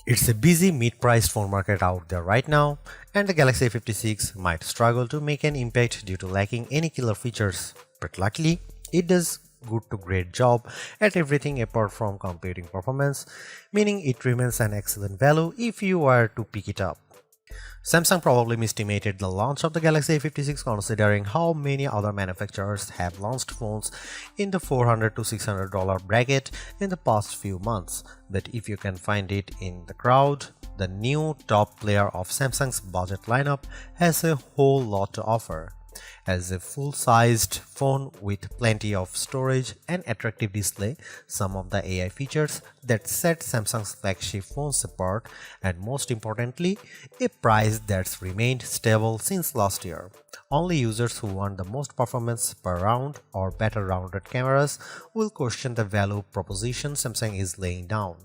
It's a busy mid-priced phone market out there right now, and the Galaxy A56 might struggle to make an impact due to lacking any killer features. But luckily, it does good to great job at everything apart from computing performance, meaning it remains an excellent value if you were to pick it up. Samsung probably misestimated the launch of the Galaxy A56 considering how many other manufacturers have launched phones in the $400 to $600 bracket in the past few months. But if you can find it in the crowd, the new top player of Samsung's budget lineup has a whole lot to offer. As a full-sized phone with plenty of storage and attractive display, some of the AI features that set Samsung's flagship phones apart, and most importantly, a price that's remained stable since last year. Only users who want the most performance per round or better rounded cameras will question the value proposition Samsung is laying down.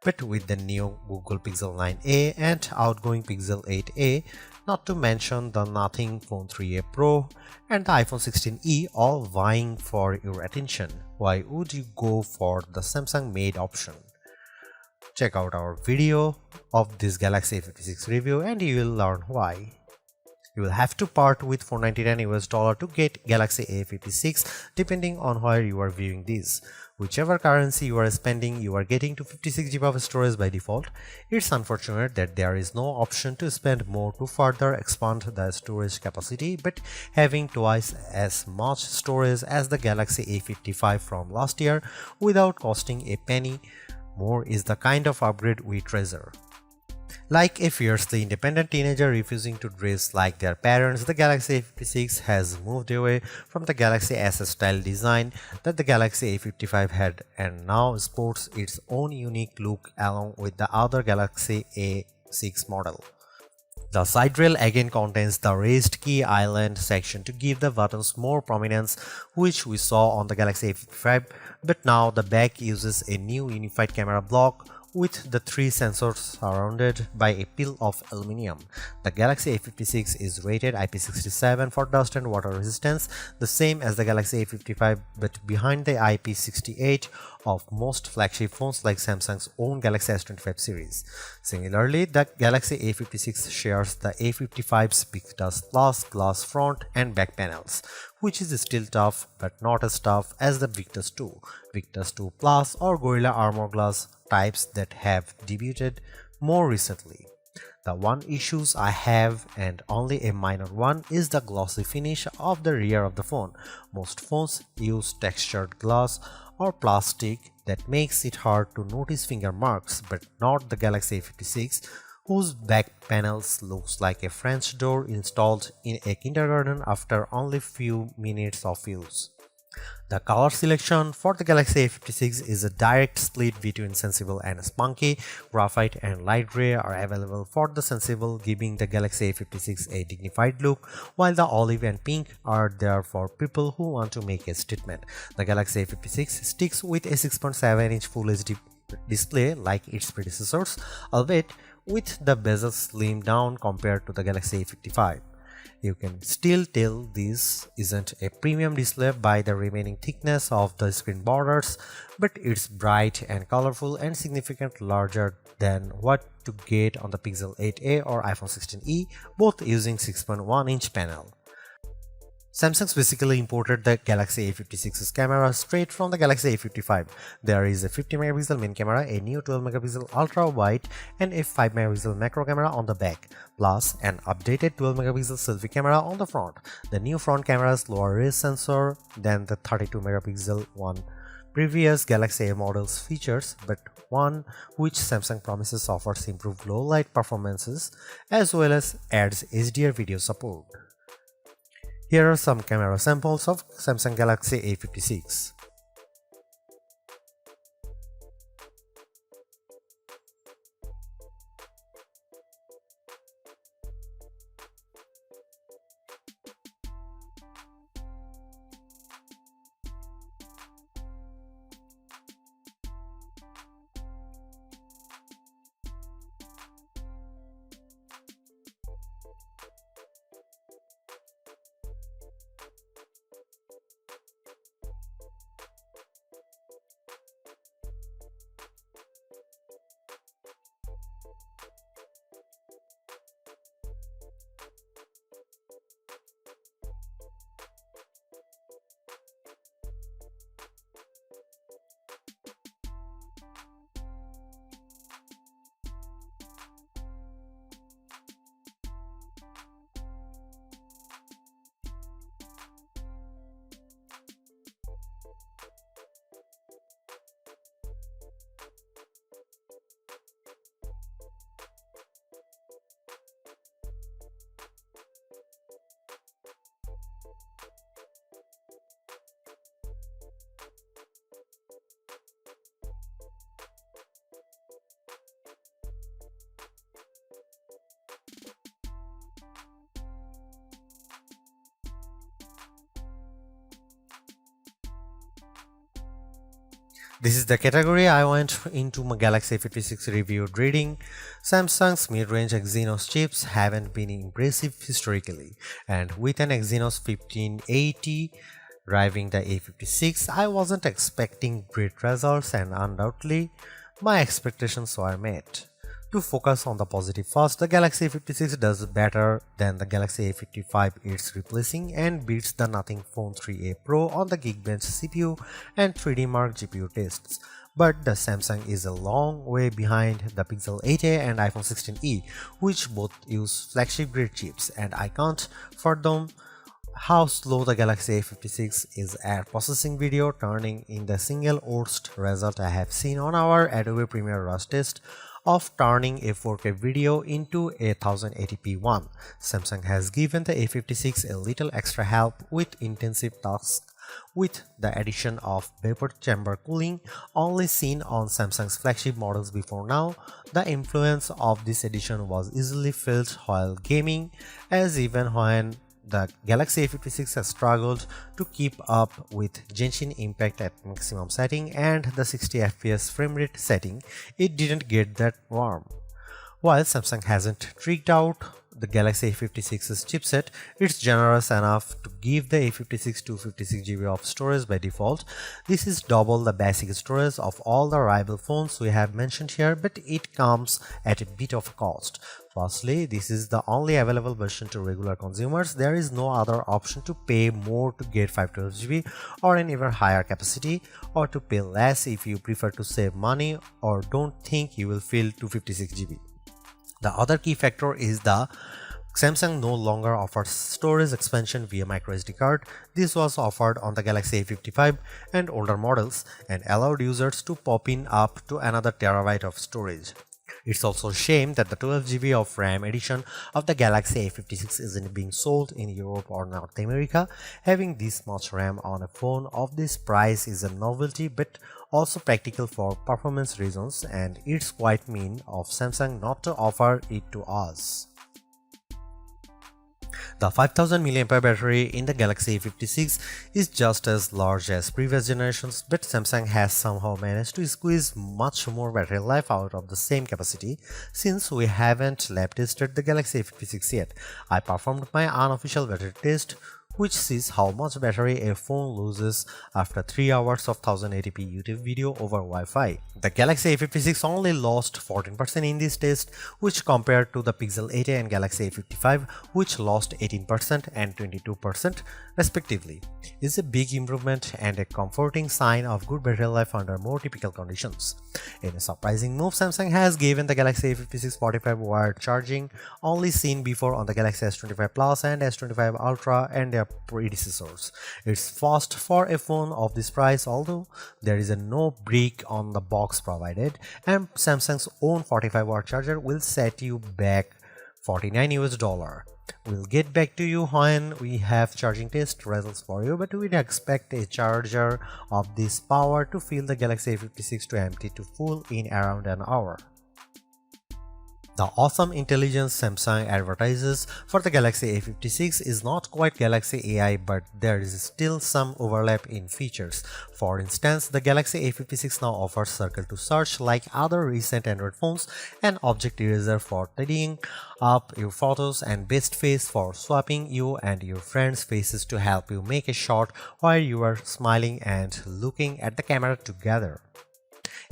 But with the new Google Pixel 9a and outgoing Pixel 8a, not to mention the Nothing Phone 3a Pro and the iPhone 16e all vying for your attention, why would you go for the Samsung made option? Check out our video of this Galaxy A56 review and you will learn why. You will have to part with $499 to get Galaxy A56 depending on where you are viewing this. Whichever currency you are spending, you are getting to 56GB of storage by default. It's unfortunate that there is no option to spend more to further expand the storage capacity, but having twice as much storage as the Galaxy A55 from last year without costing a penny more is the kind of upgrade we treasure. Like a fiercely independent teenager refusing to dress like their parents, the Galaxy A56 has moved away from the Galaxy S style design that the Galaxy A55 had and now sports its own unique look along with the other Galaxy A6 model. The side rail again contains the raised key island section to give the buttons more prominence, which we saw on the Galaxy A55, but now the back uses a new unified camera block with the three sensors surrounded by a peel of aluminum. The Galaxy A56 is rated IP67 for dust and water resistance, the same as the Galaxy A55 but behind the IP68 of most flagship phones like Samsung's own Galaxy S25 series. Similarly, the Galaxy A56 shares the A55's Big Dust Plus glass front and back panels, which is still tough but not as tough as the Victus 2, Victus 2 Plus or Gorilla Armor Glass types that have debuted more recently. The one issues I have, and only a minor one, is the glossy finish of the rear of the phone. Most phones use textured glass or plastic that makes it hard to notice finger marks, but not the Galaxy A56, whose back panels looks like a French door installed in a kindergarten after only few minutes of use. The color selection for the Galaxy A56 is a direct split between sensible and spunky. Graphite and light gray are available for the sensible, giving the Galaxy A56 a dignified look, while the olive and pink are there for people who want to make a statement. The Galaxy A56 sticks with a 6.7-inch Full HD display like its predecessors, albeit with the bezel slimmed down compared to the Galaxy A55. You can still tell this isn't a premium display by the remaining thickness of the screen borders, but it's bright and colorful and significantly larger than what to get on the Pixel 8a or iPhone 16e, both using 6.1-inch panel. Samsung basically imported the Galaxy A56's camera straight from the Galaxy A55. There is a 50MP main camera, a new 12MP ultra-wide and a 5MP macro camera on the back, plus an updated 12MP selfie camera on the front. The new front camera's lower res sensor than the 32MP one previous Galaxy A models features, but one which Samsung promises offers improved low light performances as well as adds HDR video support. Here are some camera samples of Samsung Galaxy A56. This is the category I went into my Galaxy A56 reviewed reading. Samsung's mid-range Exynos chips haven't been impressive historically, and with an Exynos 1580 driving the A56, I wasn't expecting great results, and undoubtedly, my expectations were met. To focus on the positive first, the Galaxy A56 does better than the Galaxy A55 it's replacing and beats the Nothing Phone 3a Pro on the Geekbench CPU and 3D Mark GPU tests. But the Samsung is a long way behind the Pixel 8a and iPhone 16e, which both use flagship grade chips, and I can't fathom how slow the Galaxy A56 is at processing video, turning in the single worst result I have seen on our Adobe Premiere Rush test of turning a 4K video into a 1080p one. Samsung has given the A56 a little extra help with intensive tasks with the addition of vapor chamber cooling, only seen on Samsung's flagship models before now. The influence of this addition was easily felt while gaming, as even when the Galaxy A56 has struggled to keep up with Genshin Impact at maximum setting and the 60 FPS frame rate setting, it didn't get that warm. While Samsung hasn't tricked out the Galaxy A56's chipset, it's generous enough to give the A56 256GB of storage by default. This is double the basic storage of all the rival phones we have mentioned here, but it comes at a bit of a cost. Firstly, this is the only available version to regular consumers. There is no other option to pay more to get 512GB or an even higher capacity, or to pay less if you prefer to save money or don't think you will fill 256GB. The other key factor is the Samsung no longer offers storage expansion via microSD card. This was offered on the Galaxy A55 and older models and allowed users to pop in up to another terabyte of storage. It's also a shame that the 12GB of RAM edition of the Galaxy A56 isn't being sold in Europe or North America. Having this much RAM on a phone of this price is a novelty, but also practical for performance reasons, and it's quite mean of Samsung not to offer it to us. The 5000 mAh battery in the Galaxy A56 is just as large as previous generations, but Samsung has somehow managed to squeeze much more battery life out of the same capacity. Since we haven't lab tested the Galaxy A56 yet, I performed my unofficial battery test, which sees how much battery a phone loses after 3 hours of 1080p YouTube video over Wi-Fi. The Galaxy A56 only lost 14% in this test, which compared to the Pixel 8a and Galaxy A55, which lost 18% and 22% respectively, is a big improvement and a comforting sign of good battery life under more typical conditions. In a surprising move, Samsung has given the Galaxy A56 45 wired charging, only seen before on the Galaxy S25 Plus and S25 Ultra and their predecessors. It's fast for a phone of this price, although there is no brick on the box provided, and Samsung's own 45-watt charger will set you back $49. We'll get back to you when we have charging test results for you, but we'd expect a charger of this power to fill the Galaxy A56 to empty to full in around an hour. The awesome intelligence Samsung advertises for the Galaxy A56 is not quite Galaxy AI, but there is still some overlap in features. For instance, the Galaxy A56 now offers Circle to Search like other recent Android phones, and Object Eraser for tidying up your photos, and Best Face for swapping you and your friends' faces to help you make a shot while you are smiling and looking at the camera together.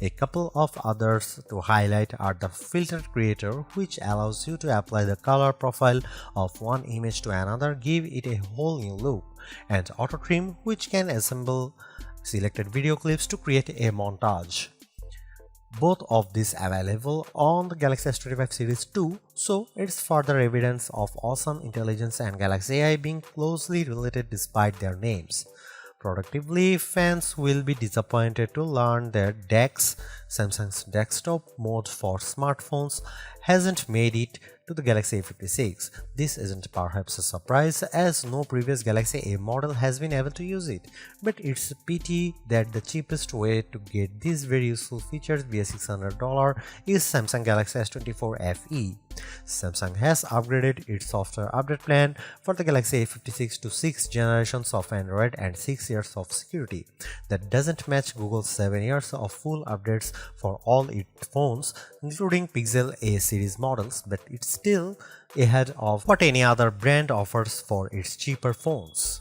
A couple of others to highlight are the Filter Creator, which allows you to apply the color profile of one image to another, give it a whole new look, and Auto Trim, which can assemble selected video clips to create a montage. Both of these available on the Galaxy S25 Series 2, so it's further evidence of awesome intelligence and Galaxy AI being closely related despite their names. Productively, fans will be disappointed to learn that DeX, Samsung's desktop mode for smartphones, hasn't made it to the Galaxy A56. This isn't perhaps a surprise, as no previous Galaxy A model has been able to use it, but it's a pity that the cheapest way to get these very useful features via $600 is Samsung Galaxy S24 FE. Samsung has upgraded its software update plan for the Galaxy A56 to 6 generations of Android and 6 years of security. That doesn't match Google's 7 years of full updates for all its phones, including Pixel A series models, but it's still ahead of what any other brand offers for its cheaper phones.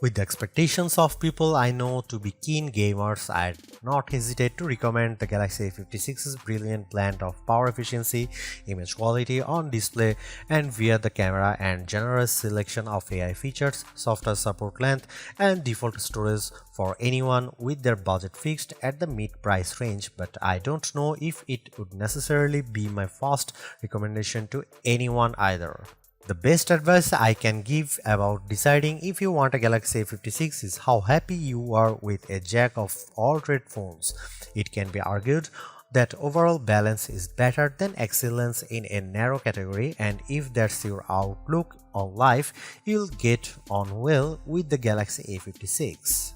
With the expectations of people I know to be keen gamers, I'd not hesitate to recommend the Galaxy A56's brilliant blend of power efficiency, image quality on display and via the camera, and generous selection of AI features, software support length, and default storage for anyone with their budget fixed at the mid-price range, but I don't know if it would necessarily be my first recommendation to anyone either. The best advice I can give about deciding if you want a Galaxy A56 is how happy you are with a jack of all trade phones. It can be argued that overall balance is better than excellence in a narrow category, and if that's your outlook on life, you'll get on well with the Galaxy A56.